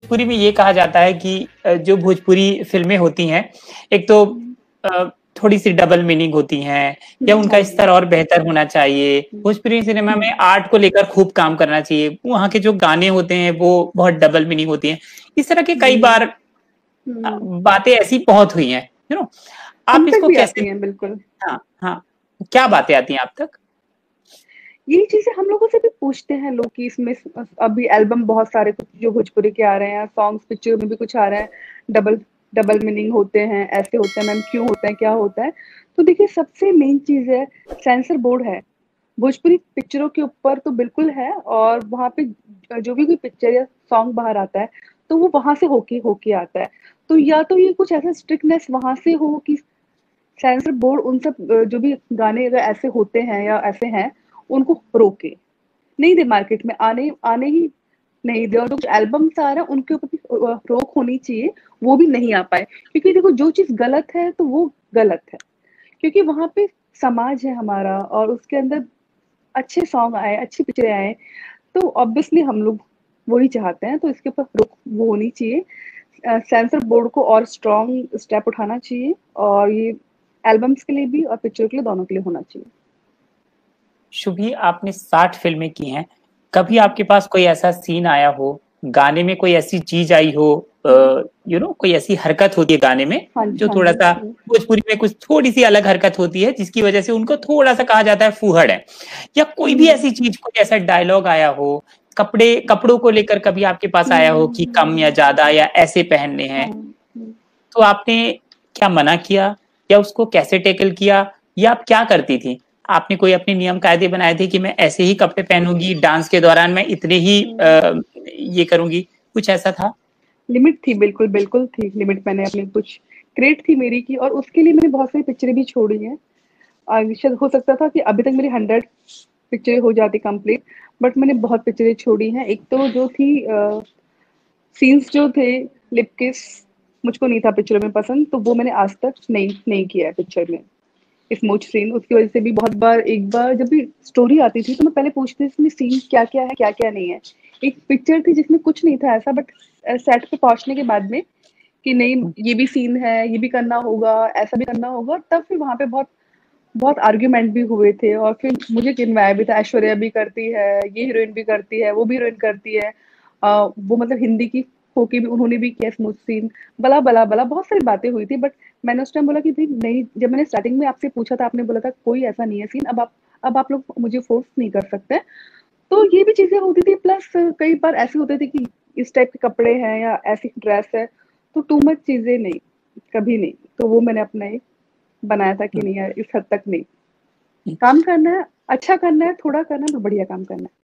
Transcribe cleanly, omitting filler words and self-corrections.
भोजपुरी में ये कहा जाता है कि जो भोजपुरी फ़िल्में होती हैं, एक तो हुँ। अ, थोड़ी-सी डबल मीनिंग होती हैं या उनका हाँ जी। स्तर और बेहतर होना चाहिए। हुँ। भोजपुरी सिनेमा हुँ। में आर्ट को लेकर खूब काम करना चाहिए। वहाँ के जो गाने होते हैं, वो बहुत डबल मीनिंग होती हैं। इस तरह के कई जी। बार हुँ। बातें ऐसी बहुत हुई हैं, यू नो आप हम तक इसको भी कैसे आती हैं, बिल्कुल। हाँ, हाँ। क्या बातें आती हैं आप तक? ये चीज़ें हम लोगों से भी पूछते हैं लोग कि इसमें अभी एल्बम बहुत सारे कुछ जो भोजपुरी के आ रहे हैं, सॉन्ग्स पिक्चर में भी कुछ आ रहा है, डबल डबल मीनिंग होते हैं, ऐसे होते हैं मैम, क्यों होता है, क्या होता है? तो देखिए सबसे मेन चीज़ है, सेंसर बोर्ड है। भोजपुरी पिक्चरों के ऊपर तो बिल्कुल है और वहाँ पे जो भी कोई पिक्चर या सॉन्ग बाहर आता है, तो वो वहाँ से होके आता है। तो या तो ये कुछ ऐसा स्ट्रिक्टनेस वहाँ से हो कि सेंसर बोर्ड उन सब जो भी गाने अगर ऐसे होते हैं या ऐसे हैं, उनको रोके। नहीं दे मार्केट में आने आने ही नहीं दे और जो एल्बम्स आ रहा है उनके ऊपर भी रोक होनी चाहिए, वो भी नहीं आ पाए। क्योंकि देखो जो चीज़ गलत है तो वो गलत है। क्योंकि वहाँ पे समाज है हमारा और उसके अंदर अच्छे सॉन्ग आए, अच्छी पिक्चरें आएँ, तो ऑब्वियसली हम लोग वही चाहते हैं, तो इसके ऊपर रोक वो होनी चाहिए। सेंसर बोर्ड को और स्ट्रॉन्ग स्टेप उठाना चाहिए और ये एल्बम्स के लिए भी और पिक्चर के लिए दोनों के लिए होना चाहिए। शुभी आपने 60 फ़िल्में की हैं, कभी हुँ। आपके पास कोई ऐसा सीन आया हो, गाने में कोई ऐसी चीज़ आई हो हुँ। कोई ऐसी हरकत होती है गाने में, हाँ जी, जो हाँ जी। थोड़ा-सा हुँ। भोजपुरी में कुछ थोड़ी-सी अलग हरकत होती है, जिसकी वजह से उनको थोड़ा-सा कहा जाता है फूहड़ है। या कोई भी हुँ। ऐसी चीज़, कोई ऐसा डायलॉग आया हो, कपड़ों को लेकर कभी आपके पास आया हो कि कम या हुँ। ज़्यादा या ऐसे पहनने हैं, हाँ। हुँ। तो आपने क्या मना किया या उसको कैसे टैकल किया या आप क्या करती थी? आपने कोई अपने नियम कायदे बनाए थे कि मैं ऐसे ही कपड़े पहनूँगी, डांस के दौरान मैं इतने ही हुँ। ये करूँगी, कुछ ऐसा था? लिमिट थी, बिल्कुल, बिल्कुल थी लिमिट मैंने अपनी कुछ क्रेट थी मेरी की और उसके लिए मैंने बहुत सारी पिक्चरें भी छोड़ी हैं। शायद हो सकता था कि अभी तक मेरी 100 पिक्चरें हो जाती कंप्लीट, बट मैंने बहुत पिक्चरें छोड़ी हैं। एक तो जो थी सीन्स जो थे लिप किस मुझको नहीं था पिक्चर में पसंद, तो वो मैंने आज तक नहीं नहीं किया है पिक्चर में। स्मूच सीन उसकी वजह से भी बहुत बार एक बार जब भी स्टोरी आती थी तो मैं पहले पूछती थी इसमें सीन क्या-क्या है, क्या-क्या नहीं है। एक पिक्चर थी जिसमें कुछ नहीं था ऐसा बट सेट पे पहुँचने के बाद में कि नहीं ये भी सीन है, ये भी करना होगा, ऐसा भी करना होगा, तब फिर वहाँ पे बहुत बहुत आर्ग्यूमेंट भी हुए थे और फिर मुझे गिनवाया भी था, ऐश्वर्या भी करती है, ये हीरोइन भी करती है, वो भी हीरोइन करती है। वो मतलब हिंदी की होके भी उन्होंने भी किया स्मूथ सीन, बला, बला, बला बहुत सारी बातें हुई थी बट मैंने उस टाइम बोला कि भई नहीं जब मैंने स्टार्टिंग में आपसे पूछा था, आपने बोला था कोई ऐसा नहीं है सीन, अब आप लोग मुझे फ़ोर्स नहीं कर सकते। तो ये भी चीज़ें होती थी प्लस कई बार ऐसे होते थे कि इस टाइप के कपड़े हैं या ऐसी ड्रेस है, तो टू मच चीज़ें नहीं, कभी नहीं। तो वो मैंने अपना एक बनाया था कि हुँ, नहीं यार इस हद तक नहीं। हुँ। काम करना है, अच्छा करना है, थोड़ा करना है, तो बढ़िया काम करना है।